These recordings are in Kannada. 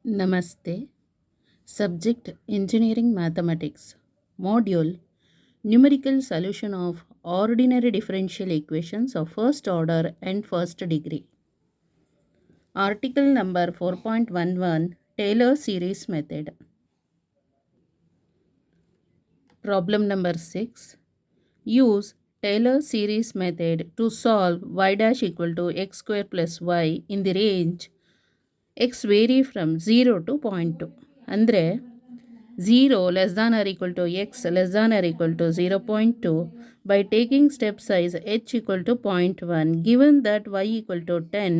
Namaste. Subject Engineering Mathematics. Module Numerical Solution of Ordinary Differential Equations of First Order and First Degree. Article number 4.11 Taylor Series Method. Problem number 6. Use Taylor Series Method to solve y dash equal to x square plus y in the range x vary from 0 to 0.2. ಅಂದರೆ 0 less than or equal to x less than or equal to 0.2 by taking step size h equal to 0.1 given that y equal to 10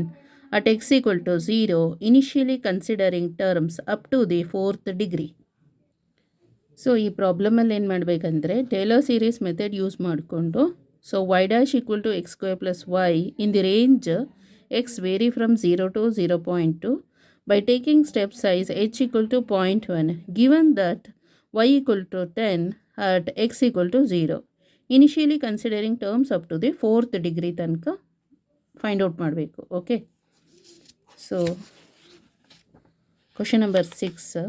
at x equal to 0 initially considering terms up to the fourth degree. So ಈ ಪ್ರಾಬ್ಲಮಲ್ಲಿ ಏನು ಮಾಡಬೇಕಂದ್ರೆ ಟೇಲರ್ ಸೀರೀಸ್ ಮೆಥಡ್ ಯೂಸ್ ಮಾಡಿಕೊಂಡು so y dash equal to x square plus y in the range x vary from 0 to 0.2 by taking step size h equal to 0.1 given that y equal to 10 at x equal to 0 initially considering terms up to the fourth degree ತನಕ ಫೈಂಡ್ ಔಟ್ ಮಾಡಬೇಕು. Okay, so question number 6.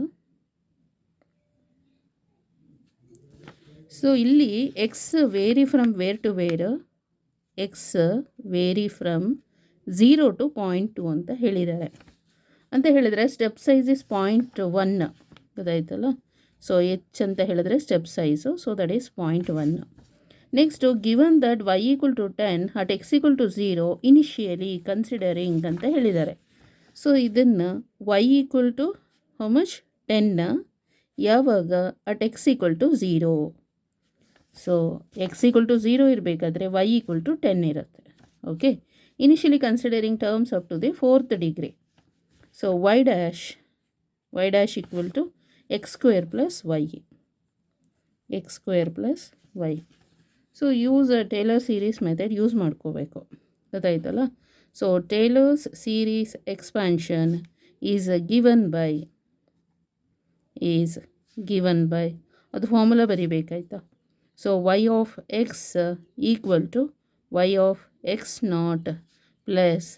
So ಇಲ್ಲಿ x vary from where to where, x vary from 0 to 0.2 ಅಂತ ಹೇಳಿದ್ದಾರೆ. ಅಂತ ಹೇಳಿದರೆ ಸ್ಟೆಪ್ ಸೈಜ್ ಇಸ್ 0.1 ಗೊತ್ತಾಯ್ತಲ್ಲ. ಸೊ ಎಚ್ ಅಂತ ಹೇಳಿದ್ರೆ step size, so that is 0.1. Next given that y equal to 10 at x equal to 0 initially considering ಅಂತ ಹೇಳಿದ್ದಾರೆ. ಸೊ ಇದನ್ನು y equal to how much 10 ಯಾವಾಗ at x equal to 0. So x equal to 0 ಇರಬೇಕಾದ್ರೆ ವೈ ಈಕ್ವಲ್ ಟು 10 ಇರುತ್ತೆ. Okay, initially considering terms up to the fourth degree. So y dash equal to x square plus y, X square plus y. So use Taylor series method use ಮಾಡ್ಕೋಬೇಕು, ಗೊತ್ತಾಯ್ತಲ್ಲ. So Taylor's series expansion is given by ಅದು ಫಾರ್ಮುಲಾ ಬರಿಬೇಕಾಯ್ತಾ. So y of x equal to y of x naught plus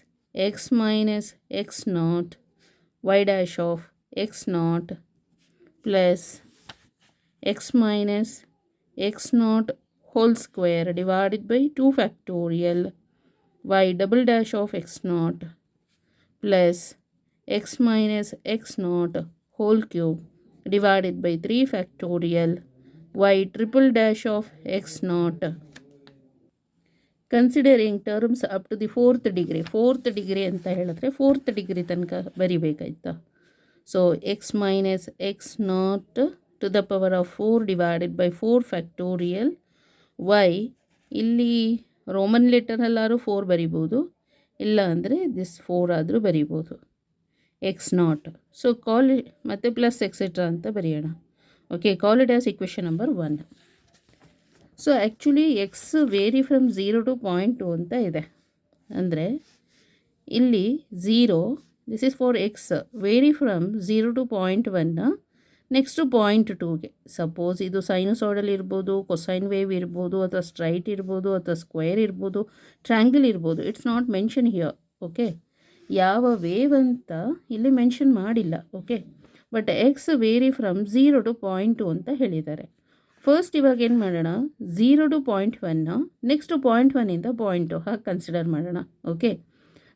x minus x naught y dash of x naught plus x minus x naught whole square divided by 2 factorial y double dash of x naught plus x minus x naught whole cube divided by 3 factorial y triple dash of x naught considering terms up to the fourth degree ಅಂತ ಹೇಳಿದ್ರೆ ಫೋರ್ತ್ ಡಿಗ್ರಿ ತನಕ ಬರಿಬೇಕಾಯ್ತಾ. So x minus x naught to the power of 4 divided by 4 factorial y, ಇಲ್ಲಿ ರೋಮನ್ ಲೆಟರಲ್ಲಾದ್ರೂ 4 ಬರಿಬೋದು, ಇಲ್ಲ ಅಂದರೆ ದಿಸ್ 4 ಆದರೂ ಬರಿಬೋದು, ಎಕ್ಸ್ ನಾಟ್. ಸೊ ಕಾಲ್ ಮತ್ತು ಪ್ಲಸ್ ಎಕ್ಸೆಟ್ರಾ ಅಂತ ಬರೆಯೋಣ. Okay, call it as equation number 1. So actually x vary from 0 to 0.2 ಅಂತ ಇದೆ. ಅಂದರೆ ಇಲ್ಲಿ 0, this is for x vary from 0 to 0.1 next 0.2ಗೆ. ಸಪೋಸ್ ಇದು ಸೈನುಸಾಯ್ಡಲ್ ಇರ್ಬೋದು, ಕೊಸೈನ್ ವೇವ್ ಇರ್ಬೋದು, ಅಥವಾ ಸ್ಟ್ರೈಟ್ ಇರ್ಬೋದು, ಅಥವಾ ಸ್ಕ್ವೇರ್ ಇರ್ಬೋದು, ಟ್ರ್ಯಾಂಗಲ್ ಇರ್ಬೋದು. It's not mention here. Okay, ಯಾವ ವೇವ್ ಅಂತ ಇಲ್ಲಿ ಮೆನ್ಷನ್ ಮಾಡಿಲ್ಲ. Okay, but x vary from 0 to 0.2 ಅಂತ ಹೇಳಿದ್ದಾರೆ. ಫಸ್ಟ್ ಇವಾಗ ಏನು ಮಾಡೋಣ, 0 to 0.1 ನೆಕ್ಸ್ಟು 0.1ಇಂದ 0.2 ಹಾಗೆ ಕನ್ಸಿಡರ್ ಮಾಡೋಣ. ಓಕೆ,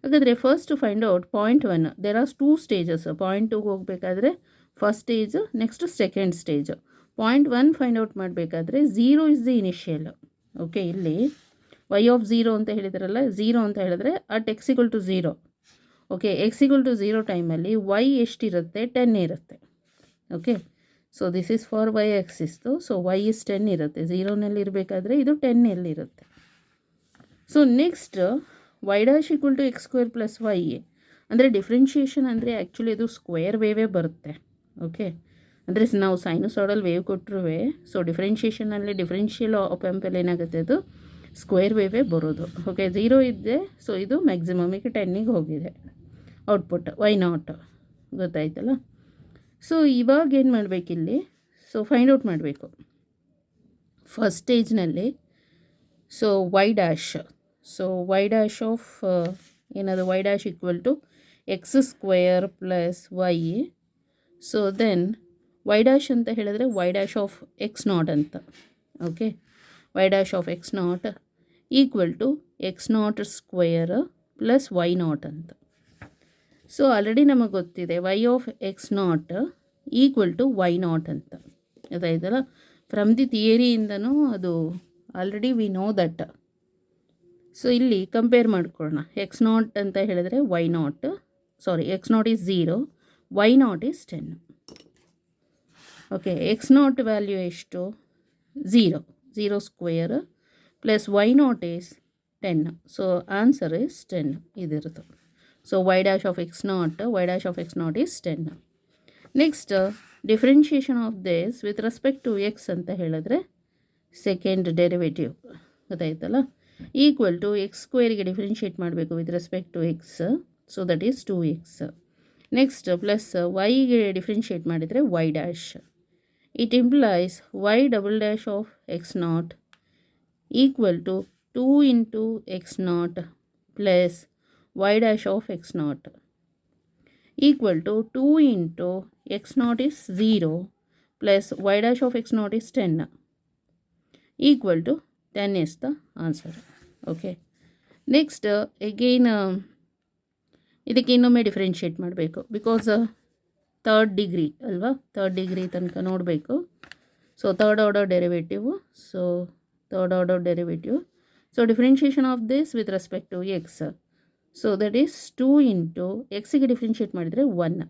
ಹಾಗಾದರೆ first find out 0.1. There are 2 stages. 0.2ಗೆ ಹೋಗಬೇಕಾದ್ರೆ first stage, next second stage. 0.1 find out ಮಾಡಬೇಕಾದ್ರೆ 0 ಇಸ್ ದಿ ಇನಿಷಿಯಲ್. ಓಕೆ, ಇಲ್ಲಿ ವೈ ಆಫ್ 0 ಅಂತ ಹೇಳಿದ್ರಲ್ಲ, 0 ಅಂತ ಹೇಳಿದ್ರೆ at x equal to 0. Okay, x equal to 0 ಟೈಮಲ್ಲಿ ವೈ ಎಷ್ಟಿರುತ್ತೆ, 10 ಇರುತ್ತೆ. Okay, so this is for y ಆಕ್ಸಿಸ್ದು. ಸೊ ವೈ ಇಸ್ 10 ಇರುತ್ತೆ, 0ನಲ್ಲಿ ಇರಬೇಕಾದ್ರೆ ಇದು 10 ಇರುತ್ತೆ. So next y dash equal to x square plus y ಅಂದರೆ ಡಿಫ್ರೆನ್ಷಿಯೇಷನ್ ಅಂದರೆ ಆ್ಯಕ್ಚುಲಿ ಅದು ಸ್ಕ್ವೇರ್ ವೇವೇ ಬರುತ್ತೆ. ಓಕೆ, ಅಂದರೆ ನಾವು ಸೈನುಸಾಯ್ಡಲ್ ವೇವ್ ಕೊಟ್ಟರು, ಸೊ ಡಿಫ್ರೆನ್ಷಿಯೇಷನಲ್ಲಿ ಡಿಫ್ರೆನ್ಷಿಯಲ್ ಆಪಂಪಲ್ಲಿ ಏನಾಗುತ್ತೆ, ಅದು ಸ್ಕ್ವೇರ್ ವೇವೇ ಬರೋದು. ಓಕೆ, 0 ಇದ್ದೆ, ಸೊ ಇದು ಮ್ಯಾಕ್ಸಿಮಮಿಗೆ 10ಗೆ ಹೋಗಿದೆ ಔಟ್ಪುಟ್, ವೈ ನಾಟ್. ಗೊತ್ತಾಯ್ತಲ್ಲ. ಸೊ ಇವಾಗ ಏನು ಮಾಡಬೇಕಿಲ್ಲಿ, ಸೊ ಫೈಂಡ್ ಔಟ್ ಮಾಡಬೇಕು ಫಸ್ಟ್ ಸ್ಟೇಜ್ನಲ್ಲಿ. ಸೊ ವೈ ಡ್ಯಾಶ್ ಆಫ್ ಏನದು, y dash equal to x square plus y so then y dash ಅಂತ ಹೇಳಿದ್ರೆ y dash of x naught ಅಂತ. Okay, y dash of x naught equal to x naught square plus y naught ಅಂತ. ಸೊ ಆಲ್ರೆಡಿ ನಮಗೆ ಗೊತ್ತಿದೆ y of x naught equal to y naught ಅಂತ. ಅದಾಯ್ತಲ್ಲ, ಫ್ರಮ್ ದಿ ಥಿಯರಿಯಿಂದನೂ ಅದು already we know that. So ಇಲ್ಲಿ ಕಂಪೇರ್ ಮಾಡ್ಕೊಳ್ಳೋಣ. ಎಕ್ಸ್ ನಾಟ್ ಅಂತ ಹೇಳಿದ್ರೆ y naught, sorry x naught is 0, y naught is 10. Okay, x naught value ಎಷ್ಟು? 0 square plus y naught is 10. So answer is 10 ಇದಿರುತ್ತೆ. So y dash of x naught is 10. Next differentiation of this with respect to x ಅಂತ ಹೇಳಿದ್ರೆ ಸೆಕೆಂಡ್ ಡೆರಿವೇಟಿವ್ ಗೊತ್ತಾಯ್ತಲ್ಲ, ಈಕ್ವಲ್ ಟು ಎಕ್ಸ್ ಸ್ಕ್ವೇರಿಗೆ ಡಿಫ್ರೆನ್ಷಿಯೇಟ್ ಮಾಡಬೇಕು with respect to x, so that is 2x. Next plus ವೈಗೆ ಡಿಫ್ರೆನ್ಷಿಯೇಟ್ ಮಾಡಿದರೆ y dash. It implies y double dash of x naught equal to 2 into x naught plus y dash of x naught equal to 2 into x naught is 0 plus y dash of x naught is 10 equal to 10 is the answer. Okay, next again ಇದಕ್ಕೆ ಇನ್ನೊಮ್ಮೆ ಡಿಫ್ರೆನ್ಷಿಯೇಟ್ ಮಾಡಬೇಕು ಬಿಕಾಸ್ ಥರ್ಡ್ ಡಿಗ್ರಿ ಅಲ್ವಾ, ಥರ್ಡ್ ಡಿಗ್ರಿ ತನಕ ನೋಡಬೇಕು. So third order derivative, so differentiation of this with respect to x, so that is 2 into ಎಕ್ಸಿಗೆ ಡಿಫ್ರೆನ್ಷಿಯೇಟ್ ಮಾಡಿದರೆ 1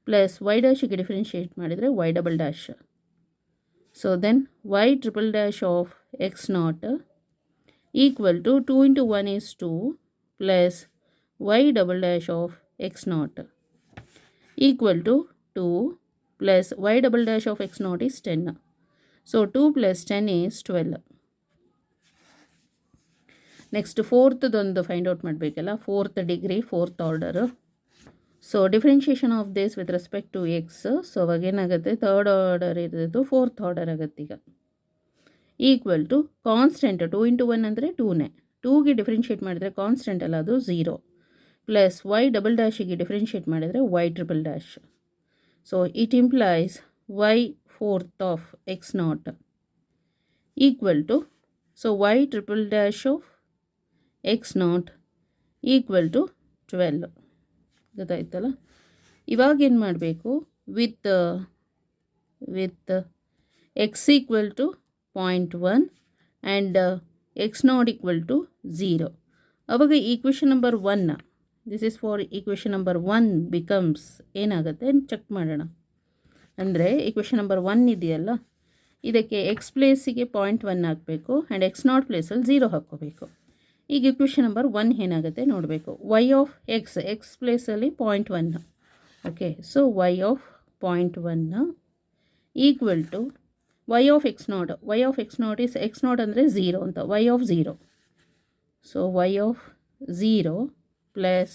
ಪ್ಲಸ್ ವೈ ಡ್ಯಾಶಿಗೆ ಡಿಫ್ರೆನ್ಷಿಯೇಟ್ ಮಾಡಿದರೆ y double dash. So then y triple dash of x naught equal to 2 into 1 is 2 plus y double dash of x naught equal to 2 plus y double dash of x naught is 10. So 2 plus 10 is 12. Next ಫೋರ್ತದೊಂದು ಫೈಂಡ್ ಔಟ್ ಮಾಡಬೇಕಲ್ಲ, fourth degree fourth order. So differentiation of this with respect to x, so ಅವಾಗ ಏನಾಗುತ್ತೆ, ಥರ್ಡ್ ಆರ್ಡರ್ ಇರೋದು ಫೋರ್ತ್ ಆರ್ಡರ್ ಆಗುತ್ತೆ ಈಗ. ಈಕ್ವಲ್ ಟು ಕಾನ್ಸ್ಟೆಂಟ್ 2 ಇಂಟು 1 ಅಂದರೆ 2ನೇ, 2ಗೆ ಡಿಫ್ರೆನ್ಷಿಯೇಟ್ ಮಾಡಿದರೆ ಕಾನ್ಸ್ಟೆಂಟ್ ಅಲ್ಲ ಅದು 0 ಪ್ಲಸ್ ವೈ ಡಬಲ್ ಡ್ಯಾಶಿಗೆ ಡಿಫ್ರೆನ್ಷಿಯೇಟ್ ಮಾಡಿದರೆ y triple dash. So it implies y fourth of x naught equal to, so y triple dash of x naught equal to 12. ಗೊತ್ತಾಯ್ತಲ್ಲ, ಇವಾಗೇನು ಮಾಡಬೇಕು, with x equal to 0.1 and x naught equal to 0. ಅವಾಗ equation number 1, this is for equation number 1 becomes ಏನಾಗುತ್ತೆ ಚೆಕ್ ಮಾಡೋಣ. ಅಂದರೆ ಈಕ್ವೇಷನ್ ನಂಬರ್ 1 ಇದೆಯಲ್ಲ, ಇದಕ್ಕೆ ಎಕ್ಸ್ ಪ್ಲೇಸಿಗೆ 0.1 ಹಾಕಬೇಕು ಆ್ಯಂಡ್ ಎಕ್ಸ್ ನಾಟ್ ಪ್ಲೇಸಲ್ಲಿ 0 ಹಾಕ್ಕೋಬೇಕು. ಈಗ ಈಕ್ವೇಷನ್ ನಂಬರ್ 1 ಏನಾಗುತ್ತೆ ನೋಡಬೇಕು. ವೈ ಆಫ್ ಎಕ್ಸ್ ಪ್ಲೇಸಲ್ಲಿ 0.1. Okay, so y of 0.1 equal to y of x naught is x naught ಅಂದರೆ 0 ಅಂತ, y of 0. So y of 0 plus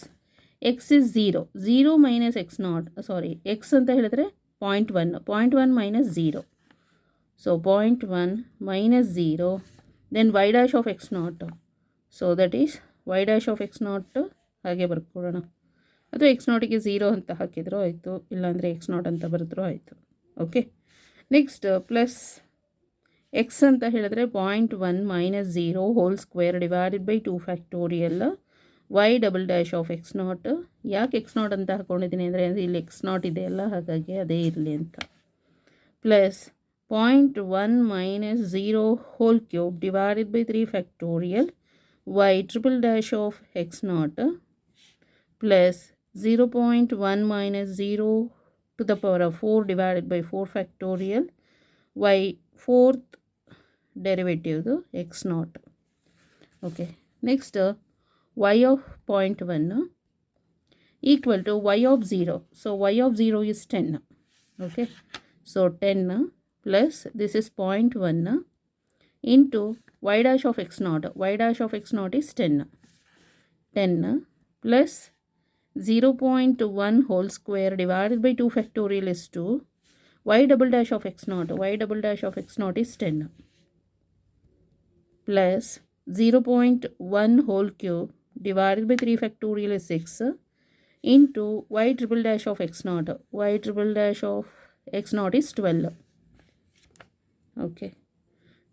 x is 0 minus x naught, sorry x ಅಂತ ಹೇಳಿದ್ರೆ 0.1 minus 0. So 0.1 minus 0, then y dash of x naught. So that is y dash of x naught ಹಾಗೆ ಬರ್ಕೊಳ್ಳೋಣ, ಅಥವಾ ಎಕ್ಸ್ ನಾಟಿಗೆ 0 ಅಂತ ಹಾಕಿದ್ರೂ ಆಯಿತು, ಇಲ್ಲಾಂದರೆ ಎಕ್ಸ್ ನಾಟ್ ಅಂತ ಬರೆದ್ರೂ ಆಯಿತು. ಓಕೆ, ನೆಕ್ಸ್ಟ್ ಪ್ಲಸ್ ಎಕ್ಸ್ ಅಂತ ಹೇಳಿದ್ರೆ 0.1 minus 0 whole square divided by 2 factorial y double dash of x naught. ಯಾಕೆ ಎಕ್ಸ್ ನಾಟ್ ಅಂತ ಹಾಕ್ಕೊಂಡಿದ್ದೀನಿ ಅಂದರೆ ಇಲ್ಲಿ ಎಕ್ಸ್ ನಾಟ್ ಇದೆಯಲ್ಲ, ಹಾಗಾಗಿ ಅದೇ ಇರಲಿ ಅಂತ. Plus 0.1 minus 0 whole cube divided by 3 factorial y triple dash of x naught plus 0.1 minus 0 to the power of 4 divided by 4 factorial y fourth derivative x naught. Okay, next y of 0.1 equal to y of 0. So y of 0 is 10. Okay, so 10 plus this is 0.1 into y dash of x naught. Y dash of x naught is 10. 10 plus 0.1 whole square divided by 2 factorial is 2. Y double dash of x naught. Y double dash of x naught is 10. Plus 0.1 whole cube divided by 3 factorial is 6. into y triple dash of x naught. Y triple dash of x naught is 12. Okay,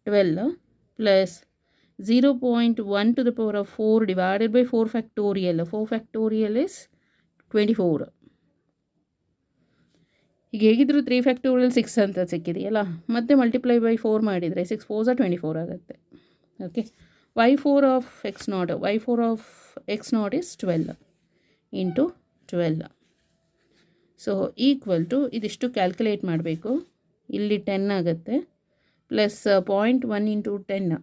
12 plus 0.1 to the power of 4 divided by 4 factorial. 4 factorial is 24. ಈಗ ಹೇಗಿದ್ರು 3 ಫ್ಯಾಕ್ಟೋರಿಯಲ್ 6 ಅಂತ ಸಿಕ್ಕಿದೆಯಲ್ಲ, ಮತ್ತೆ ಮಲ್ಟಿಪ್ಲೈ ಬೈ 4 ಮಾಡಿದರೆ 6 4 24 ಆಗುತ್ತೆ. ಓಕೆ, y4 of x naught is 12 into 12. So equal to ಇದಿಷ್ಟು ಕ್ಯಾಲ್ಕುಲೇಟ್ ಮಾಡಬೇಕು. ಇಲ್ಲಿ 10 ಆಗುತ್ತೆ ಪ್ಲಸ್ 0.1 ಇಂಟು 10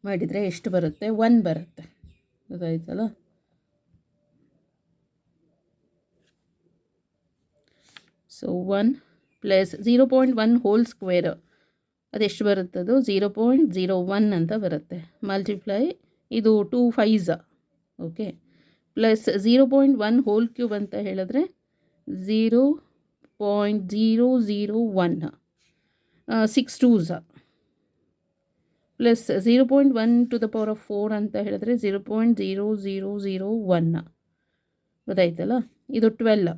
ಮಾಡಿದರೆ ಎಷ್ಟು ಬರುತ್ತೆ? 1 ಬರುತ್ತೆ. ಗೊತ್ತಾಯ್ತಲ್ಲ? ಸೊ 1 ಪ್ಲಸ್ 0.1 ಹೋಲ್ ಸ್ಕ್ವೇರ್ ಅದೆಷ್ಟು ಬರುತ್ತದು? 0.01 ಅಂತ ಬರುತ್ತೆ. ಮಲ್ಟಿಪ್ಲೈ ಇದು 2 5s. Okay, plus 0.1 whole cube ಅಂತ ಹೇಳಿದ್ರೆ 0.001 6 2s plus 0.1 to the power of 4 ಅಂತ ಹೇಳಿದ್ರೆ 0.0001. ಗೊತ್ತಾಯ್ತಲ್ಲ? ಇದು 12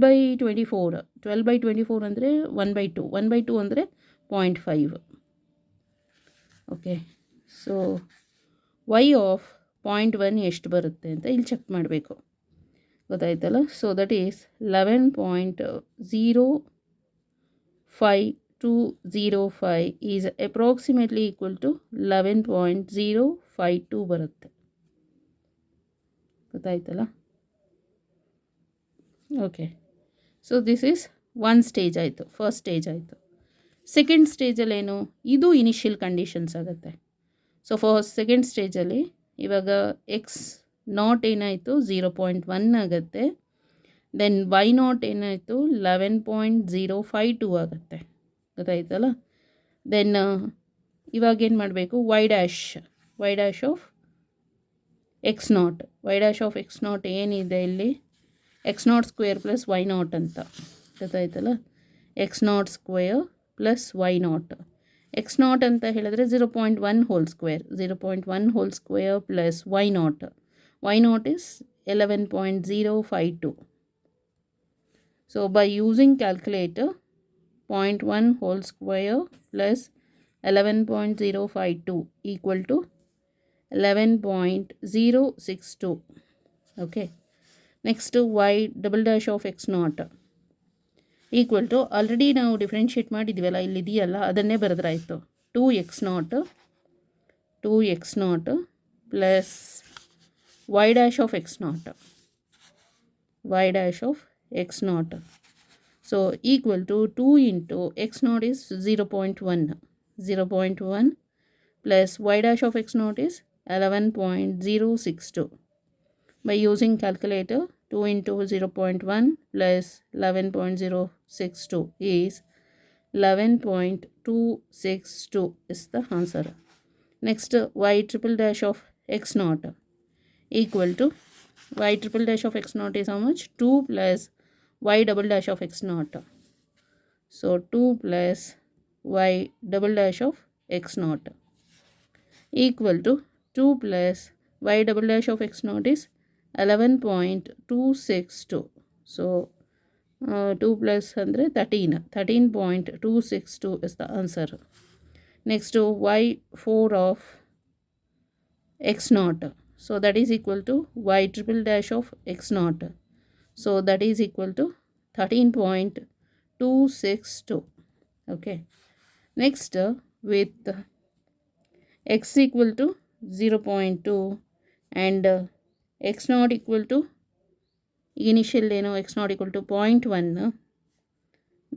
ಬೈ 24. 12 ಬೈ 24 ಅಂದರೆ 1/2. 1/2 ಅಂದರೆ 0.5. ಓಕೆ, ಸೊ y ಆಫ್ 0.1 ಎಷ್ಟು ಬರುತ್ತೆ ಅಂತ ಇಲ್ಲಿ ಚೆಕ್ ಮಾಡಬೇಕು. ಗೊತ್ತಾಯ್ತಲ್ಲ? So that is 11.05205 is approximately equal to 11.052 ಬರುತ್ತೆ. ಗೊತ್ತಾಯ್ತಲ್ಲ? Okay, so this is 1 stage ಆಯಿತು, ಫಸ್ಟ್ ಸ್ಟೇಜ್ ಆಯಿತು. ಸೆಕೆಂಡ್ ಸ್ಟೇಜಲ್ಲೇನು? ಇದು ಇನಿಷಿಯಲ್ ಕಂಡೀಷನ್ಸ್ ಆಗುತ್ತೆ. ಸೊ ಸೆಕೆಂಡ್ ಸ್ಟೇಜಲ್ಲಿ ಇವಾಗ ಎಕ್ಸ್ ನಾಟ್ ಏನಾಯಿತು? 0.1 ಆಗುತ್ತೆ. ದೆನ್ ವೈ ನಾಟ್ ಏನಾಯಿತು? 11.052 ಆಗುತ್ತೆ. ಗೊತ್ತಾಯ್ತಲ್ಲ? ದೆನ್ ಇವಾಗ ಏನು ಮಾಡಬೇಕು? Y dash of x naught ಏನಿದೆ ಇಲ್ಲಿ? X naught square plus y naught ಅಂತ. ಗೊತ್ತಾಯ್ತಲ್ಲ? X naught square plus y naught. X naught ಅಂತ ಹೇಳಿದ್ರೆ 0.1 whole square plus y naught is 11.052. So by using calculator 0.1 whole square plus 11.052 equal to 11.062. Okay, next y double dash of x naught equal to already ನಾವು ಡಿಫ್ರೆನ್ಷಿಯೇಟ್ ಮಾಡಿದ್ದೀವಲ್ಲ, ಇಲ್ಲಿದೆಯಲ್ಲ ಅದನ್ನೇ ಬರೆದ್ರಾಯಿತು. 2x naught plus y dash of x naught. So equal to 2 into x naught is 0.1 plus y dash of x naught is 11.062. By using calculator, 2 into 0.1 plus 11.062 is 11.262 is the answer. Next, y triple dash of x naught equal to y triple dash of x naught is how much? 2 plus y double dash of x naught. So 2 plus y double dash of x naught equal to 2 plus y double dash of x naught is 11.262. So 2 plus 13.262 is the answer. Next, y4 of x naught. So that is equal to y triple dash of x naught. So that is equal to 13.262. Okay. Next, with x equal to 0.2 and x not equal to initial x not equal to 0.1,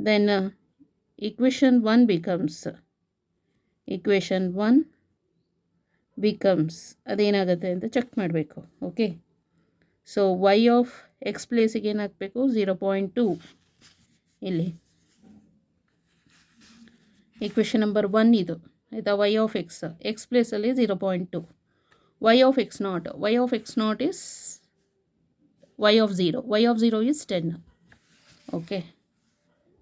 then equation 1 becomes ಅದೇನಾಗುತ್ತೆ ಅಂತ ಚೆಕ್ ಮಾಡಬೇಕು. Okay, so y of X ಪ್ಲೇಸಿಗೆ ಏನು ಹಾಕಬೇಕು? 0.2. ಇಲ್ಲಿ ಈಕ್ವೇಷನ್ ನಂಬರ್ 1 ಇದು ಆಯಿತಾ? y ಆಫ್ ಎಕ್ಸ್ ಪ್ಲೇಸಲ್ಲಿ 0.2. y of x naught is y of 0 is 10. Okay,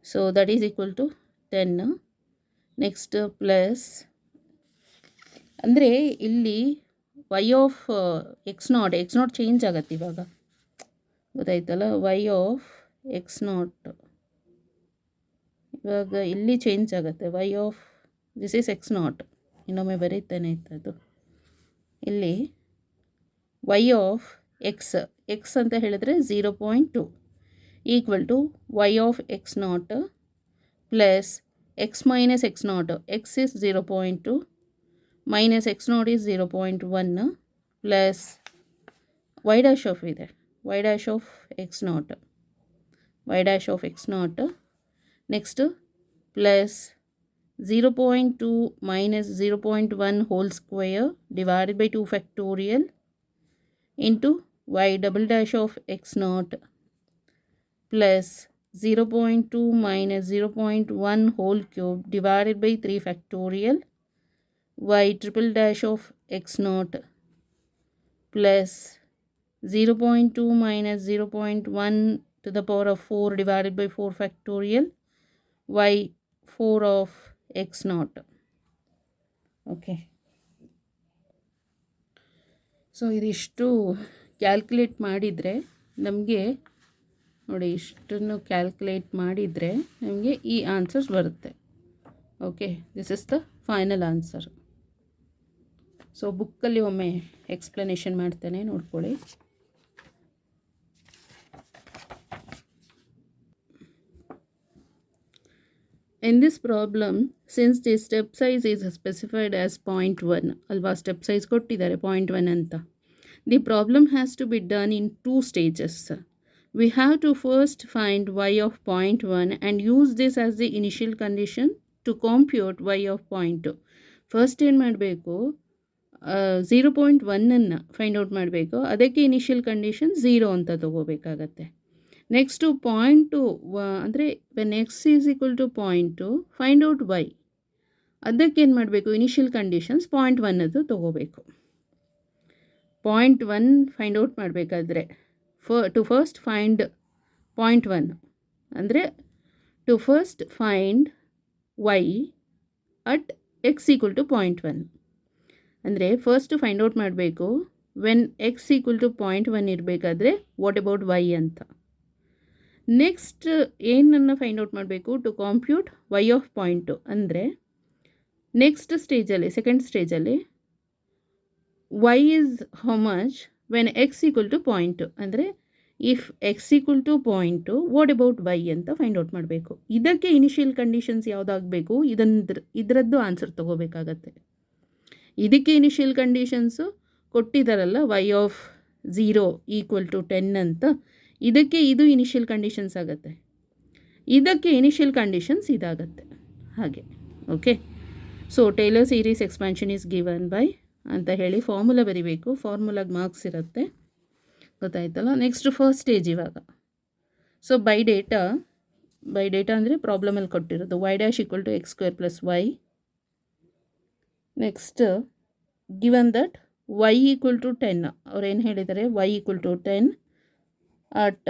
so that is equal to 10. Next, plus ಅಂದರೆ ಇಲ್ಲಿ y of x naught change ಆಗತ್ತೆ ಇವಾಗ, ಗೊತ್ತಾಯ್ತಲ್ಲ. ವೈ ಆಫ್ ಎಕ್ಸ್ ನಾಟ್ ಇವಾಗ ಇಲ್ಲಿ ಚೇಂಜ್ ಆಗುತ್ತೆ. Y of this is x naught, ಇನ್ನೊಮ್ಮೆ ಬರೀತೇನೆ ಇತ್ತದು. ಇಲ್ಲಿ ವೈ ಆಫ್ ಎಕ್ಸ್ ಅಂತ ಹೇಳಿದ್ರೆ 0.2 equal to y of x naught plus x minus x naught. X is 0.2 minus x naught is 0.1 plus y dash of ಇದೆ, y dash of x naught next plus 0.2 minus 0.1 whole square divided by 2 factorial into y double dash of x naught plus 0.2 minus 0.1 whole cube divided by 3 factorial y triple dash of x naught plus 0.2 minus 0.1 to the power of 4 divided by 4 factorial y 4 of x naught. Okay, so ಇದಿಷ್ಟು ಕ್ಯಾಲ್ಕುಲೇಟ್ ಮಾಡಿದರೆ ನಮಗೆ ನೋಡಿ, ಇಷ್ಟನ್ನು ಕ್ಯಾಲ್ಕುಲೇಟ್ ಮಾಡಿದರೆ ನಮಗೆ ಈ ಆನ್ಸರ್ಸ್ ಬರುತ್ತೆ. Okay, this is the final answer. So ಬುಕ್ಕಲ್ಲಿ ಒಮ್ಮೆ ಎಕ್ಸ್ಪ್ಲನೇಷನ್ ಮಾಡ್ತೇನೆ, ನೋಡ್ಕೊಳ್ಳಿ. In this problem, since the step size is specified as 0.1, alva step size kottidare 0.1 anta, the problem has to be done in 2 stages. We have to first find y of 0.1 and use this as the initial condition to compute y of 0.2. First ಏನು ಮಾಡಬೇಕು, 0.1 ಫೈಂಡ್ ಔಟ್ ಮಾಡಬೇಕು, ಅದಕ್ಕೆ ಇನಿಷಿಯಲ್ ಕಂಡೀಷನ್ 0 ಅಂತ ತಗೋಬೇಕಾಗತ್ತೆ. ನೆಕ್ಸ್ಟು 0.2 ಅಂದರೆ when x is equal to 0.2 find out y, ಅದಕ್ಕೇನು ಮಾಡಬೇಕು, ಇನಿಷಿಯಲ್ ಕಂಡೀಷನ್ಸ್ 0.1 ಅದು ತೊಗೋಬೇಕು. 0.1 ಫೈಂಡ್ ಔಟ್ ಮಾಡಬೇಕಾದ್ರೆ ಟು ಫಸ್ಟ್ ಫೈಂಡ್ 0.1 ಅಂದರೆ to first find y at x equal to 0.1 ಅಂದರೆ ಫಸ್ಟ್ ಫೈಂಡ್ ಔಟ್ ಮಾಡಬೇಕು ವೆನ್ ಎಕ್ಸ್ ಈಕ್ವಲ್ ಟು 0.1 ಇರಬೇಕಾದ್ರೆ ವಾಟ್ ಅಬೌಟ್ ವೈ ಅಂತ. ನೆಕ್ಸ್ಟ್ ಏನನ್ನು ಫೈಂಡ್ ಔಟ್ ಮಾಡಬೇಕು, ಟು ಕಾಂಪ್ಯೂಟ್ ವೈ ಆಫ್ 0.2 ಅಂದರೆ ನೆಕ್ಸ್ಟ್ ಸ್ಟೇಜಲ್ಲಿ, ಸೆಕೆಂಡ್ ಸ್ಟೇಜಲ್ಲಿ y is how much when x equal to 0.2 ಅಂದರೆ if x equal to 0.2 what about y ಅಂತ ಫೈಂಡ್ ಔಟ್ ಮಾಡಬೇಕು. ಇದಕ್ಕೆ ಇನಿಷಿಯಲ್ ಕಂಡೀಷನ್ಸ್ ಯಾವುದಾಗಬೇಕು, ಇದರದ್ದು ಆನ್ಸರ್ ತೊಗೋಬೇಕಾಗತ್ತೆ. ಇದಕ್ಕೆ ಇನಿಷಿಯಲ್ ಕಂಡೀಷನ್ಸು ಕೊಟ್ಟಿದ್ದಾರಲ್ಲ, ವೈ ಆಫ್ 0 ಈಕ್ವಲ್ ಟು 10 ಅಂತ, ಇದಕ್ಕೆ ಇದು ಇನಿಷಿಯಲ್ ಕಂಡೀಷನ್ಸ್ ಆಗುತ್ತೆ, ಇದಕ್ಕೆ ಇನಿಷಿಯಲ್ ಕಂಡೀಷನ್ಸ್ ಇದಾಗತ್ತೆ ಹಾಗೆ. Okay, so Taylor series expansion is given by ಅಂತ ಹೇಳಿ ಫಾರ್ಮುಲಾ ಬರಿಬೇಕು, ಫಾರ್ಮುಲಾಗೆ ಮಾರ್ಕ್ಸ್ ಇರುತ್ತೆ, ಗೊತ್ತಾಯ್ತಲ್ಲ. ನೆಕ್ಸ್ಟ್ ಫಸ್ಟ್ ಸ್ಟೇಜ್ ಇವಾಗ. ಸೊ ಬೈ ಡೇಟಾ ಅಂದರೆ ಪ್ರಾಬ್ಲಮಲ್ಲಿ ಕೊಟ್ಟಿರೋದು y dash equal to x square plus y. Next given that y equal to 10, ಅವ್ರು ಏನು ಹೇಳಿದ್ದಾರೆ, y equal to 10 at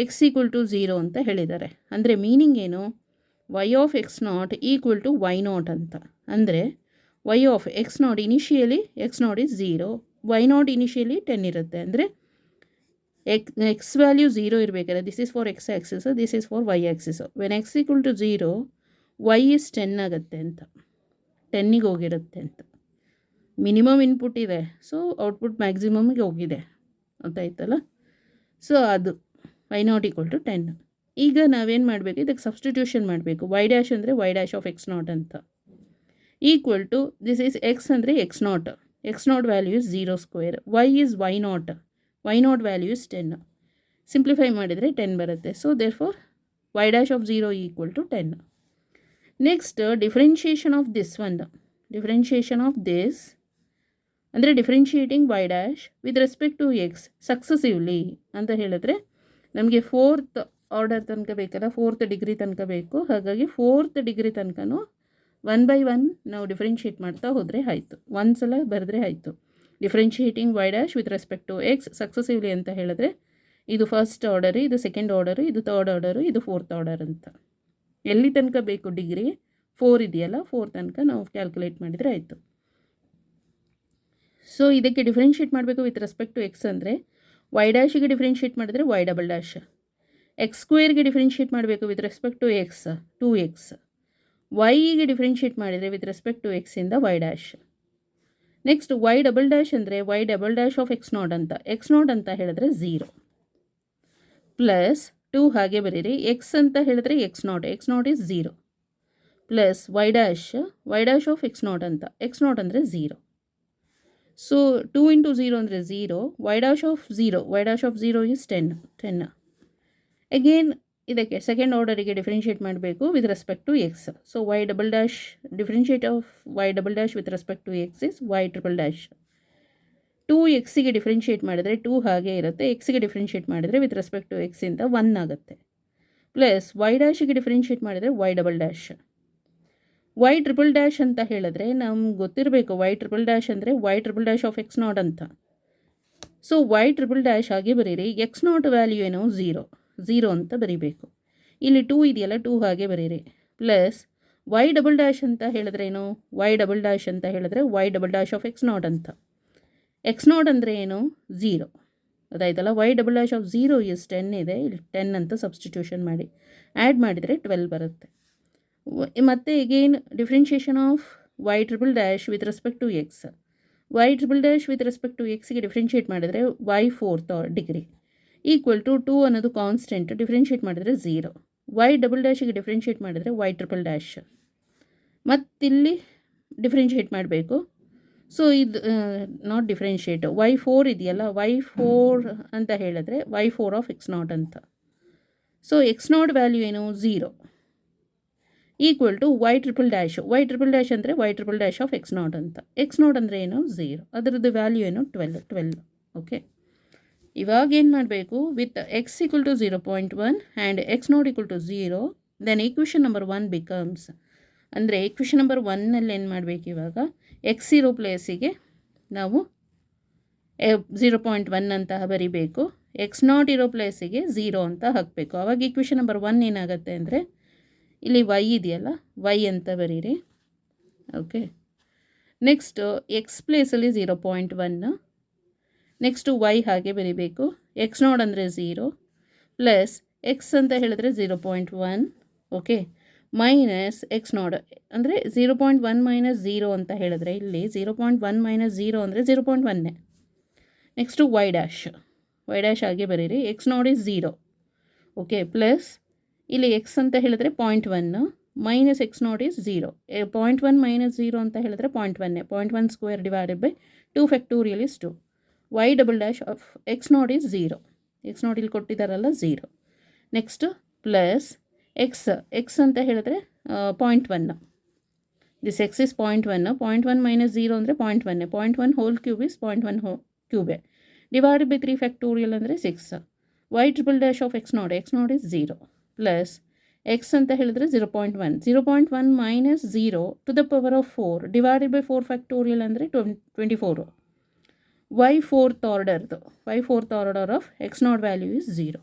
x equal to 0 ಅಂತ ಹೇಳಿದ್ದಾರೆ. ಅಂದರೆ ಮೀನಿಂಗ್ ಏನು, y of x naught equal to y naught ಅಂತ. ಅಂದರೆ y of x naught initially x naught is 0, y naught initially 10 ಇರುತ್ತೆ. ಅಂದರೆ ಎಕ್ಸ್ ವ್ಯಾಲ್ಯೂ 0 ಇರಬೇಕಾದ್ರೆ this is for x axis, this is for y axis. When x equal to 0 y is 10 ಆಗುತ್ತೆ ಅಂತ, 10ಗೆ ಹೋಗಿರುತ್ತೆ ಅಂತ. ಮಿನಿಮಮ್ ಇನ್ಪುಟ್ ಇದೆ, ಸೊ ಔಟ್ಪುಟ್ ಮ್ಯಾಕ್ಸಿಮಮ್ಗೆ ಹೋಗಿದೆ, ಗೊತ್ತಾಯ್ತಲ್ಲ. ಸೊ ಅದು ವೈ ನಾಟ್ ಈಕ್ವಲ್ ಟು 10. ಈಗ ನಾವೇನು ಮಾಡಬೇಕು, ಇದಕ್ಕೆ ಸಬ್ಸ್ಟಿಟ್ಯೂಷನ್ ಮಾಡಬೇಕು. ವೈ ಡ್ಯಾಶ್ ಅಂದರೆ y dash of x naught ಅಂತ equal to this is x ಅಂದರೆ x naught value is 0 square, y is y naught value is 10. Simplify ಮಾಡಿದರೆ 10 ಬರುತ್ತೆ. So therefore y dash of 0 equal to 10. Next differentiation of this ಅಂದರೆ differentiating y dash with respect to x successively ಅಂತ ಹೇಳಿದ್ರೆ ನಮಗೆ 4th ಆರ್ಡರ್ ತನಕ ಬೇಕಲ್ಲ, 4th ಡಿಗ್ರಿ ತನಕ ಬೇಕು. ಹಾಗಾಗಿ 4th ಡಿಗ್ರಿ ತನಕನೂ 1 by 1 ನಾವು ಡಿಫ್ರೆನ್ಷಿಯೇಟ್ ಮಾಡ್ತಾ ಹೋದರೆ ಆಯಿತು, ಒಂದು ಸಲ ಬರೆದ್ರೆ ಆಯಿತು. Differentiating y dash with respect to x successively ಅಂತ ಹೇಳಿದ್ರೆ ಇದು ಫಸ್ಟ್ ಆರ್ಡರು, ಇದು ಸೆಕೆಂಡ್ ಆರ್ಡರು, ಇದು ಥರ್ಡ್ ಆರ್ಡರು, ಇದು 4th ಆರ್ಡರ್ ಅಂತ. ಎಲ್ಲಿ ತನಕ ಬೇಕು ಡಿಗ್ರಿ, 4 ಇದೆಯಲ್ಲ, 4 ತನಕ ನಾವು ಕ್ಯಾಲ್ಕುಲೇಟ್ ಮಾಡಿದರೆ ಆಯಿತು. ಸೊ ಇದಕ್ಕೆ ಡಿಫ್ರೆನ್ಷಿಯೇಟ್ ಮಾಡಬೇಕು ವಿತ್ ರೆಸ್ಪೆಕ್ಟ್ ಟು ಎಕ್ಸ್ ಅಂದರೆ ವೈ ಡ್ಯಾಶಿಗೆ ಡಿಫ್ರೆನ್ಷಿಯೇಟ್ ಮಾಡಿದರೆ ವೈ ಡಬಲ್ ಡ್ಯಾಶ್, ಎಕ್ಸ್ ಸ್ಕ್ವೇರ್ಗೆ ಡಿಫ್ರೆನ್ಷಿಯೇಟ್ ಮಾಡಬೇಕು with respect to x 2x, ವೈಗೆ ಡಿಫ್ರೆನ್ಷಿಯೇಟ್ ಮಾಡಿದರೆ ವಿತ್ ರೆಸ್ಪೆಕ್ಟ್ ಟು ಎಕ್ಸಿಂದ y dash. Next y double dash ಅಂದರೆ y double dash of x naught ಅಂತ, ಎಕ್ಸ್ ನಾಟ್ ಅಂತ ಹೇಳಿದ್ರೆ 0 ಪ್ಲಸ್ 2 ಹಾಗೆ ಬರೀರಿ, ಎಕ್ಸ್ ಅಂತ ಹೇಳಿದ್ರೆ x naught is 0 plus y dash of x naught ಅಂತ, ಎಕ್ಸ್ ನಾಟ್ ಅಂದರೆ 0. ಸೊ 2 ಇಂಟು 0 ಅಂದರೆ 0, y dash of 0 is 10. Again ಇದಕ್ಕೆ ಸೆಕೆಂಡ್ ಆರ್ಡರಿಗೆ ಡಿಫ್ರೆನ್ಷಿಯೇಟ್ ಮಾಡಬೇಕು with respect to x. So y double dash differentiate of y double dash with respect to x is y triple dash. 2 ಎಕ್ಸಿಗೆ ಡಿಫ್ರೆನ್ಷಿಯೇಟ್ ಮಾಡಿದರೆ 2 ಹಾಗೆ ಇರುತ್ತೆ, ಎಕ್ಸಿಗೆ ಡಿಫ್ರೆನ್ಷಿಯೇಟ್ ಮಾಡಿದರೆ ವಿತ್ ರೆಸ್ಪೆಕ್ಟ್ ಟು ಎಕ್ಸಿಂದ 1 ಆಗುತ್ತೆ. ಪ್ಲಸ್ ವೈ ಡ್ಯಾಶಿಗೆ ಡಿಫ್ರೆನ್ಷಿಯೇಟ್ ಮಾಡಿದರೆ y double dash. Y triple dash ಅಂತ ಹೇಳಿದ್ರೆ ನಮ್ಗೆ ಗೊತ್ತಿರಬೇಕು ವೈ ಟ್ರಿಪಲ್ ಡ್ಯಾಶ್ ಅಂದರೆ y triple dash of x naught ಅಂತ. ಸೊ ವೈ ಟ್ರಿಪಲ್ ಡ್ಯಾಶ್ ಆಗಿ ಬರೀರಿ, ಎಕ್ಸ್ ನಾಟ್ ವ್ಯಾಲ್ಯೂ ಏನೋ 0 ಅಂತ ಬರೀಬೇಕು. ಇಲ್ಲಿ 2 ಇದೆಯಲ್ಲ 2 ಹಾಗೆ ಬರೀರಿ. ಪ್ಲಸ್ ವೈ ಡಬಲ್ ಡ್ಯಾಶ್ ಅಂತ ಹೇಳಿದ್ರೆ ಏನು, ವೈ ಡಬಲ್ ಡ್ಯಾಶ್ ಅಂತ ಹೇಳಿದ್ರೆ y double dash of x naught ಅಂತ. ಎಕ್ಸ್ ನಾಟ್ ಅಂದರೆ ಏನು 0, ಅದಾಯ್ತಲ್ಲ. Y double dash of 0 is 10 ಇದೆ, ಇಲ್ಲಿ 10 ಅಂತ ಸಬ್ಸ್ಟಿಟ್ಯೂಷನ್ ಮಾಡಿ ಆ್ಯಡ್ ಮಾಡಿದರೆ 12 ಬರುತ್ತೆ. ಮತ್ತು again differentiation of y triple dash with respect to x. Y triple dash with respect to ಎಕ್ಸ್ಗೆ ಡಿಫ್ರೆನ್ಷಿಯೇಟ್ ಮಾಡಿದರೆ y 4th degree equal to 2 ಅನ್ನೋದು ಕಾನ್ಸ್ಟೆಂಟ್, ಡಿಫ್ರೆನ್ಷಿಯೇಟ್ ಮಾಡಿದರೆ 0. ವೈ ಡಬಲ್ ಡ್ಯಾಶಿಗೆ ಡಿಫ್ರೆನ್ಷಿಯೇಟ್ ಮಾಡಿದರೆ ವೈ ಟ್ರಿಪಲ್ ಡ್ಯಾಶ್, ಮತ್ತಿಲ್ಲಿ ಡಿಫ್ರೆನ್ಷಿಯೇಟ್ ಮಾಡಬೇಕು. ಸೊ ಇದು ನಾಟ್ ಡಿಫ್ರೆನ್ಷಿಯೇಟ್, ವೈ 4 ಇದೆಯಲ್ಲ, ವೈ 4 ಅಂತ ಹೇಳಿದ್ರೆ ವೈ 4 ಆಫ್ ಎಕ್ಸ್ ನಾಟ್ ಅಂತ. ಸೊ ಎಕ್ಸ್ ನಾಟ್ ವ್ಯಾಲ್ಯೂ ಏನು 0 equal to Y triple dash ಅಂದರೆ y triple dash of x naught ಅಂತ. ಎಕ್ಸ್ ನಾಟ್ ಅಂದರೆ ಏನು 0, ಅದರದ್ದು ವ್ಯಾಲ್ಯೂ ಏನು 12. ಓಕೆ, ಇವಾಗ ಏನು ಮಾಡಬೇಕು, with x equal to 0.1 and x naught equal to 0, then equation number 1 becomes, ಅಂದರೆ ಈಕ್ವೇಷನ್ ನಂಬರ್ 1ನಲ್ಲಿ ಏನು ಮಾಡಬೇಕು, ಇವಾಗ ಎಕ್ಸ್ ಇರೋ ಪ್ಲೇಸಿಗೆ ನಾವು 0.1 ಅಂತ ಬರಿಬೇಕು, ಎಕ್ಸ್ ನಾಟ್ ಇರೋ ಪ್ಲೇಸಿಗೆ 0 ಅಂತ ಹಾಕಬೇಕು. ಆವಾಗ ಈಕ್ವೇಷನ್ ನಂಬರ್ 1 ಏನಾಗುತ್ತೆ ಅಂದರೆ ಇಲ್ಲಿ ವೈ ಇದೆಯಲ್ಲ, ವೈ ಅಂತ ಬರೀರಿ. ಓಕೆ, ನೆಕ್ಸ್ಟು ಎಕ್ಸ್ ಪ್ಲೇಸಲ್ಲಿ 0.1, ನೆಕ್ಸ್ಟು ವೈ ಹಾಗೆ ಬರೀಬೇಕು. ಎಕ್ಸ್ ನಾಟ್ ಅಂದರೆ 0 ಪ್ಲಸ್ ಎಕ್ಸ್ ಅಂತ ಹೇಳಿದ್ರೆ 0.1. ಓಕೆ, ಮೈನಸ್ ಎಕ್ಸ್ ನಾಟ್ ಅಂದರೆ 0.1 ಮೈನಸ್ 0 ಅಂತ ಹೇಳಿದ್ರೆ ಇಲ್ಲಿ 0.1 ಮೈನಸ್ 0 ಅಂದರೆ 0.1. ನೆಕ್ಸ್ಟು ವೈ ಡ್ಯಾಶ್ ಹಾಗೆ ಬರೀರಿ. X naught is 0. Okay, plus ಇಲ್ಲಿ ಎಕ್ಸ್ ಅಂತ ಹೇಳಿದ್ರೆ 0.1 minus x naught is 0. 0.1 minus 0 ಅಂತ ಹೇಳಿದ್ರೆ 0.1. 0.1 square divided by 2 factorial is 2. Y double dash of x naught is 0. X naught ಇಲ್ಲಿ ಕೊಟ್ಟಿದ್ದಾರಲ್ಲ 0. ನೆಕ್ಸ್ಟ್ ಪ್ಲಸ್ ಎಕ್ಸ್ ಅಂತ ಹೇಳಿದ್ರೆ 0.1. This X is 0.1. 0.1 ಮೈನಸ್ 0 ಅಂದರೆ 0.1. 0.1 ಹೋಲ್ ಕ್ಯೂಬ್ ಇಸ್ 0.1 ಕ್ಯೂಬೆ ಡಿವೈಡೆಡ್ ಬೈ 3 ಫ್ಯಾಕ್ಟೋರಿಯಲ್ ಅಂದರೆ 6. Y triple dash of x naught is 0 plus x ಅಂತ ಹೇಳಿದ್ರೆ 0.1. 0.1 minus 0 to the power of 4 divided by 4 factorial ಅಂದರೆ 24. Y fourth order of x naught value is 0.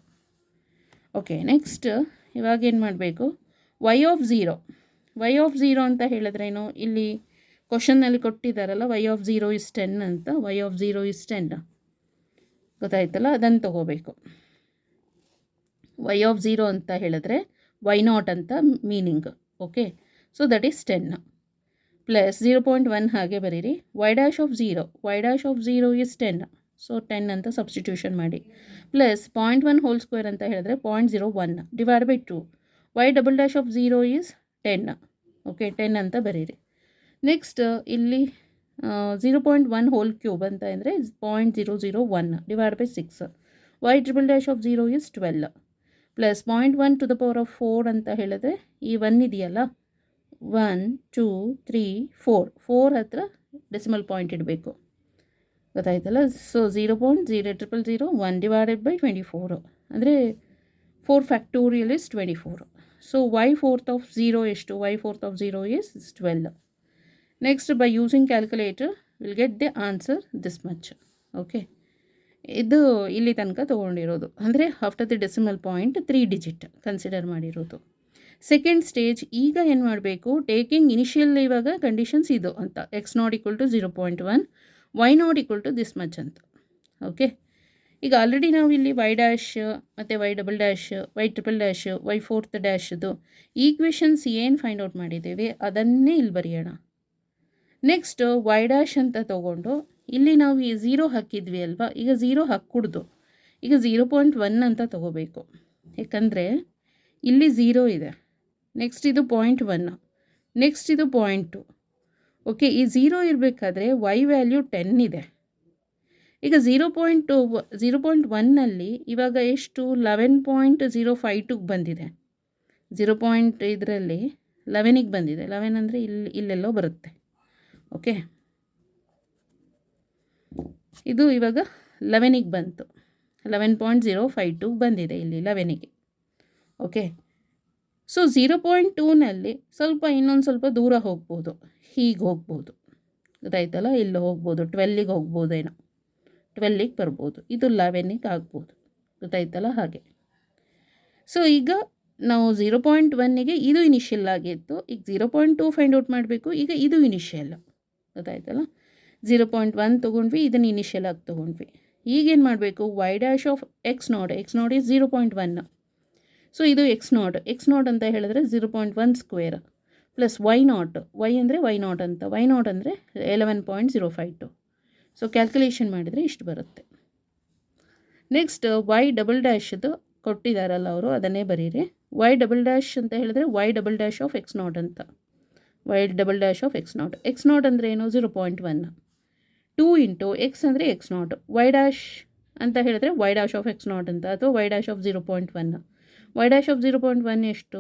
Okay, next ಇವಾಗ ಏನು ಮಾಡಬೇಕು, ವೈ ಆಫ್ 0 ಅಂತ ಹೇಳಿದ್ರೇನು, ಇಲ್ಲಿ ಕ್ವಶನ್ನಲ್ಲಿ ಕೊಟ್ಟಿದ್ದಾರಲ್ಲ ವೈ ಆಫ್ 0 ಇಸ್ 10 ಅಂತ. ವೈ ಆಫ್ 0 ಇಸ್ 10 ಗೊತ್ತಾಯ್ತಲ್ಲ, ಅದನ್ನು ತಗೋಬೇಕು. ವೈ ಆಫ್ 0 ಅಂತ ಹೇಳಿದ್ರೆ ವೈ ನಾಟ್ ಅಂತ meaning. Okay, so that is 10 plus 0.1 ಹಾಗೆ ಬರೀರಿ. Y dash of 0 is 10. So 10 ಅಂತ ಸಬ್ಸ್ಟಿಟ್ಯೂಷನ್ ಮಾಡಿ. ಪ್ಲಸ್ 0.1 ಹೋಲ್ ಸ್ಕ್ವೇರ್ ಅಂತ ಹೇಳಿದ್ರೆ 0.01 divide by 2. Y double dash of 0 is 10. Okay, 10 ಅಂತ ಬರೀರಿ. ನೆಕ್ಸ್ಟ್ ಇಲ್ಲಿ 0.1 ಹೋಲ್ ಕ್ಯೂಬ್ ಅಂತ ಅಂದರೆ 0.001 divide by 6. Y triple dash of 0 is 12 plus 0.1 to the power of 4 ಅಂತ ಹೇಳಿದ್ರೆ ಈ 1 ಇದೆಯಲ್ಲ, 1 2 3 4 ಹತ್ರ ಡೆಸಿಮಲ್ ಪಾಯಿಂಟ್ ಇಡಬೇಕು. ಗೊತ್ತಾಯ್ತಲ್ಲ. ಸೊ 0.0001 ಡಿವೈಡೆಡ್ ಬೈ 24 ಅಂದರೆ 4 factorial is 24. So y fourth of 0 ಎಷ್ಟು, y fourth of 0 is 12. Next by using calculator will get the answer this much. Okay, ಇದು ಇಲ್ಲಿ ತನಕ ತೊಗೊಂಡಿರೋದು ಅಂದರೆ after the decimal point 3 digit consider ಮಾಡಿರೋದು. ಸೆಕೆಂಡ್ ಸ್ಟೇಜ್ ಈಗ ಏನು ಮಾಡಬೇಕು, ಟೇಕಿಂಗ್ ಇನಿಷಿಯಲ್ ಇವಾಗ ಕಂಡೀಷನ್ಸ್ ಇದು ಅಂತ, x naught equal to 0.1, y naught equal to this much ಅಂತ. ಓಕೆ, ಈಗ ಆಲ್ರೆಡಿ ನಾವು ಇಲ್ಲಿ ವೈ ಡ್ಯಾಶ್ ಮತ್ತು y double dash, y triple dash, y fourth ಡ್ಯಾಶ್ದು ಈಕ್ವೇಷನ್ಸ್ ಏನು ಫೈಂಡ್ ಔಟ್ ಮಾಡಿದ್ದೀವಿ ಅದನ್ನೇ ಇಲ್ಲಿ ಬರೆಯೋಣ. ನೆಕ್ಸ್ಟ್ ವೈ ಡ್ಯಾಶ್ ಅಂತ ತೊಗೊಂಡು ಇಲ್ಲಿ ನಾವು ಈ 0 ಹಾಕಿದ್ವಿ ಅಲ್ವಾ, ಈಗ 0 ಹಾಕ್ಕೊಡ್ದು ಈಗ 0.1 ಅಂತ ತೊಗೋಬೇಕು. ಯಾಕಂದರೆ ಇಲ್ಲಿ 0 ಇದೆ, ನೆಕ್ಸ್ಟ್ ಇದು 0.1, ನೆಕ್ಸ್ಟ್ ಇದು 0.2. ಓಕೆ, ಈ 0 ಇರಬೇಕಾದ್ರೆ ವೈ ವ್ಯಾಲ್ಯೂ 10 ಇದೆ. ಈಗ 0.1ನಲ್ಲಿ ಇವಾಗ ಎಷ್ಟು 11.052 ಬಂದಿದೆ. 0. ಇದರಲ್ಲಿ 11ಗೆ ಬಂದಿದೆ. 11 ಅಂದರೆ ಇಲ್ಲೆಲ್ಲೋ ಬರುತ್ತೆ. ಓಕೆ, ಇದು ಇವಾಗ 11ಗೆ ಬಂತು. 11.052 ಬಂದಿದೆ ಇಲ್ಲಿ 11ಗೆ. ಓಕೆ, ಸೊ 0.2ನಲ್ಲಿ ಇನ್ನೊಂದು ಸ್ವಲ್ಪ ದೂರ ಹೋಗ್ಬೋದು, ಹೀಗೆ ಹೋಗ್ಬೋದು, ಗೊತ್ತಾಯ್ತಲ್ಲ, ಇಲ್ಲಿ ಹೋಗ್ಬೋದು, 12ಗೆ ಹೋಗ್ಬೋದೇನೋ, 12ಗೆ ಬರ್ಬೋದು, ಇದು 11ಗೆ ಆಗ್ಬೋದು, ಗೊತ್ತಾಯ್ತಲ್ಲ ಹಾಗೆ. ಸೊ ಈಗ ನಾವು 0.1ಗೆ ಇದು ಇನಿಷಿಯಲ್ ಆಗಿತ್ತು, ಈಗ 0.2 ಫೈಂಡ್ ಔಟ್ ಮಾಡಬೇಕು. ಈಗ ಇದು ಇನಿಷಿಯಲ್, ಗೊತ್ತಾಯ್ತಲ್ಲ, 0.1 ತೊಗೊಂಡ್ವಿ, ಇದನ್ನು ಇನಿಷಿಯಲ್ ಆಗಿ ತೊಗೊಂಡ್ವಿ. ಈಗೇನು ಮಾಡಬೇಕು, y dash of x naught is 0.1. So ಇದು ಎಕ್ಸ್ ನಾಟ್ ಅಂತ ಹೇಳಿದ್ರೆ 0.1 square plus y naught, y ಅಂದರೆ ವೈ ನಾಟ್ ಅಂತ, ವೈ ನಾಟ್ ಅಂದರೆ 11.052. ಸೊ ಕ್ಯಾಲ್ಕುಲೇಷನ್ ಮಾಡಿದರೆ ಇಷ್ಟು ಬರುತ್ತೆ. ನೆಕ್ಸ್ಟ್ ವೈ ಡಬಲ್ ಡ್ಯಾಶದು ಕೊಟ್ಟಿದ್ದಾರಲ್ಲ ಅವರು, ಅದನ್ನೇ ಬರೀರಿ. ವೈ ಡಬಲ್ ಡ್ಯಾಶ್ ಅಂತ ಹೇಳಿದ್ರೆ y double dash of x naught ಅಂತ, y double dash of x naught ಅಂದರೆ ಏನು 0.1, 2 ಇಂಟು ಎಕ್ಸ್ ಅಂದರೆ ಎಕ್ಸ್ ನಾಟ್, ವೈ ಡ್ಯಾಶ್ ಅಂತ ಹೇಳಿದ್ರೆ y dash of x naught ಅಂತ, ಅಥವಾ y dash of 0.1. Y dash of 0.1 ಎಷ್ಟು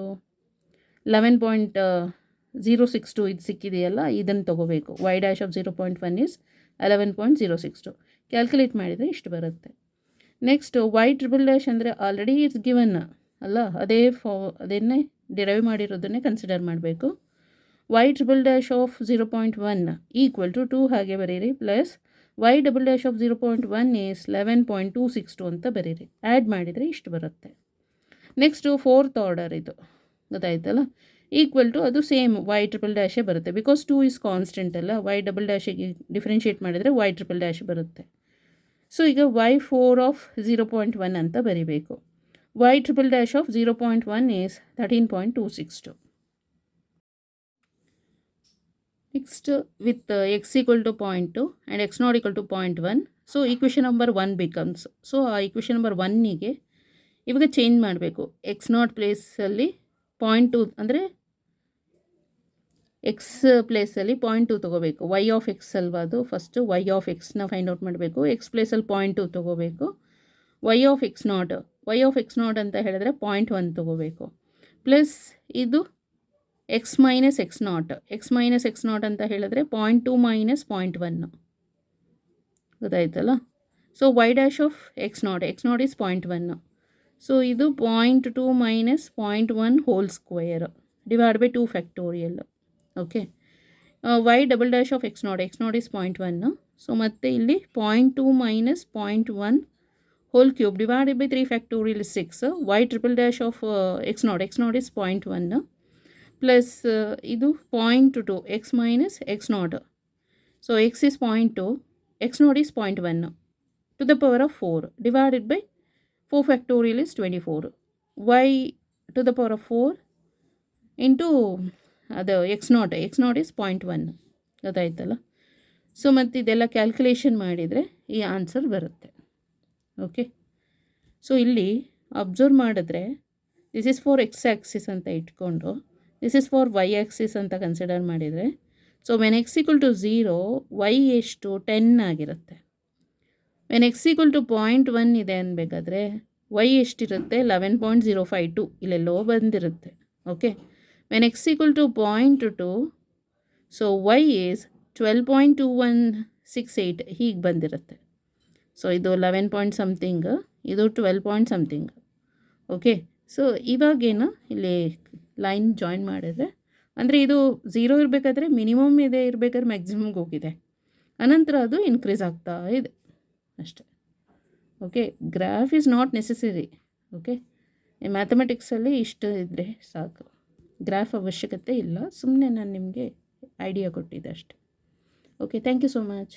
11.062 ಇದು ಸಿಕ್ಕಿದೆಯಲ್ಲ, ಇದನ್ನು ತೊಗೋಬೇಕು. Y dash of 0.1 is 11.062. Calculate ಮಾಡಿದರೆ ಇಷ್ಟು ಬರುತ್ತೆ. ನೆಕ್ಸ್ಟ್ ವೈ ಟ್ರಿಬಲ್ ಡ್ಯಾಶ್ ಅಂದರೆ ಆಲ್ರೆಡಿ ಇಟ್ಸ್ ಗಿವನ್ ಅಲ್ಲ, ಅದನ್ನೇ ಡಿರೈವ್ ಮಾಡಿರೋದನ್ನೇ ಕನ್ಸಿಡರ್ ಮಾಡಬೇಕು. Y triple dash of 0.1 equal to 2 ಹಾಗೆ ಬರೀರಿ, plus y double dash of 0.1 is 11.262 ಅಂತ ಬರೀರಿ. ಆ್ಯಡ್ ಮಾಡಿದರೆ ಇಷ್ಟು ಬರುತ್ತೆ. ನೆಕ್ಸ್ಟು 4th ಆರ್ಡರ್ ಇದು, ಗೊತ್ತಾಯ್ತಲ್ಲ, ಈಕ್ವಲ್ ಟು ಅದು ಸೇಮ್ ವೈ ಟ್ರಿಪಲ್ ಡ್ಯಾಶೇ ಬರುತ್ತೆ, ಬಿಕಾಸ್ 2 ಈಸ್ ಕಾನ್ಸ್ಟೆಂಟ್ ಅಲ್ಲ. ವೈ ಡಬಲ್ ಡ್ಯಾಶಿಗೆ ಡಿಫ್ರೆನ್ಷಿಯೇಟ್ ಮಾಡಿದರೆ ವೈ ಟ್ರಿಪಲ್ ಡ್ಯಾಶ್ ಬರುತ್ತೆ. ಸೊ ಈಗ ವೈ 4 ಆಫ್ 0.1 ಅಂತ ಬರಿಬೇಕು. Y triple dash of 0.1 is 13.262. Next with x equal to 0.2 and x naught equal to 0.1. So equation number 1 becomes. So ಆ ಈಕ್ವೇಷನ್ ನಂಬರ್ 1ಗೆ ಇವಾಗ ಚೇಂಜ್ ಮಾಡಬೇಕು. ಎಕ್ಸ್ ನಾಟ್ ಪ್ಲೇಸಲ್ಲಿ 0.2 ಅಂದರೆ ಎಕ್ಸ್ ಪ್ಲೇಸಲ್ಲಿ 0.2 ತೊಗೋಬೇಕು. ವೈ ಆಫ್ ಎಕ್ಸ್ ಅಲ್ವಾ ಅದು, ಫಸ್ಟು ವೈ ಆಫ್ ಎಕ್ಸ್ನ ಫೈಂಡ್ ಔಟ್ ಮಾಡಬೇಕು. ಎಕ್ಸ್ ಪ್ಲೇಸಲ್ಲಿ 0.2 ತೊಗೋಬೇಕು. ವೈ ಆಫ್ ಎಕ್ಸ್ ನಾಟ್ ಅಂತ ಹೇಳಿದ್ರೆ 0.1 ತೊಗೋಬೇಕು. ಪ್ಲಸ್ ಇದು ಎಕ್ಸ್ ಮೈನಸ್ ಎಕ್ಸ್ ನಾಟ್ ಅಂತ ಹೇಳಿದ್ರೆ 0.2 ಮೈನಸ್ 0.1, ಗೊತ್ತಾಯ್ತಲ್ಲ. So y dash of x naught is 0.1. So ಇದು 0.2 minus 0.1 whole square divide by 2 factorial. Okay, y double dash of x naught is 0.1. So ಮತ್ತು ಇಲ್ಲಿ 0.2 minus 0.1 whole cube divided by 3 factorial 6. Y triple dash of x naught is 0.1 plus ಇದು 0.2 x minus x naught. So x is 0.2, x naught is 0.1 to the power of 4 divided by 4 factorial is 24. Y to the power of 4 into ಅದು ಎಕ್ಸ್ ನಾಟ್ ಈಸ್ 0.1, ಗೊತ್ತಾಯ್ತಲ್ಲ. ಸೊ ಮತ್ತು ಇದೆಲ್ಲ ಕ್ಯಾಲ್ಕುಲೇಷನ್ ಮಾಡಿದರೆ ಈ ಆನ್ಸರ್ ಬರುತ್ತೆ. ಓಕೆ, ಸೊ ಇಲ್ಲಿ ಅಬ್ಸರ್ವ್ ಮಾಡಿದ್ರೆ this is for x axis ಅಂತ ಇಟ್ಕೊಂಡು, this is for y axis ಅಂತ ಕನ್ಸಿಡರ್ ಮಾಡಿದರೆ, so when x equal to 0 y ಎಷ್ಟು 10 ಆಗಿರುತ್ತೆ. ವೆನ್ ಎಕ್ಸ್ ಈಕ್ವಲ್ ಟು 0.1 ಇದೆ ಅನ್ಬೇಕಾದ್ರೆ ವೈ ಎಷ್ಟಿರುತ್ತೆ 11.052 ಇಲ್ಲೆಲ್ಲೋ ಬಂದಿರುತ್ತೆ. Okay, when x equal to 0.2 so y is 12.2168 ಹೀಗೆ ಬಂದಿರುತ್ತೆ. ಸೊ ಇದು 11 ಪಾಯಿಂಟ್ ಸಮಥಿಂಗ್, ಇದು 12 ಪಾಯಿಂಟ್ ಸಮಥಿಂಗ್. ಓಕೆ, ಸೊ ಇವಾಗೇನು ಇಲ್ಲಿ ಲೈನ್ ಜಾಯಿನ್ ಮಾಡಿದ್ರೆ ಅಂದರೆ ಇದು 0 ಇರಬೇಕಾದ್ರೆ ಮಿನಿಮಮ್ ಇದೆ, ಇರಬೇಕಾದ್ರೆ ಮ್ಯಾಕ್ಸಿಮಮ್ಗೆ ಹೋಗಿದೆ, ಅನಂತರ ಅದು ಇನ್ಕ್ರೀಸ್ ಆಗ್ತಾ ಇದೆ ಅಷ್ಟೆ. Okay, graph is not necessary. Okay, ಮ್ಯಾಥಮೆಟಿಕ್ಸಲ್ಲಿ ಇಷ್ಟು ಇದ್ದರೆ ಸಾಕು, ಗ್ರಾಫ್ ಅವಶ್ಯಕತೆ ಇಲ್ಲ. ಸುಮ್ಮನೆ ನಾನು ನಿಮಗೆ ಐಡಿಯಾ ಕೊಟ್ಟಿದ್ದೆ ಅಷ್ಟೆ. Okay, thank you so much.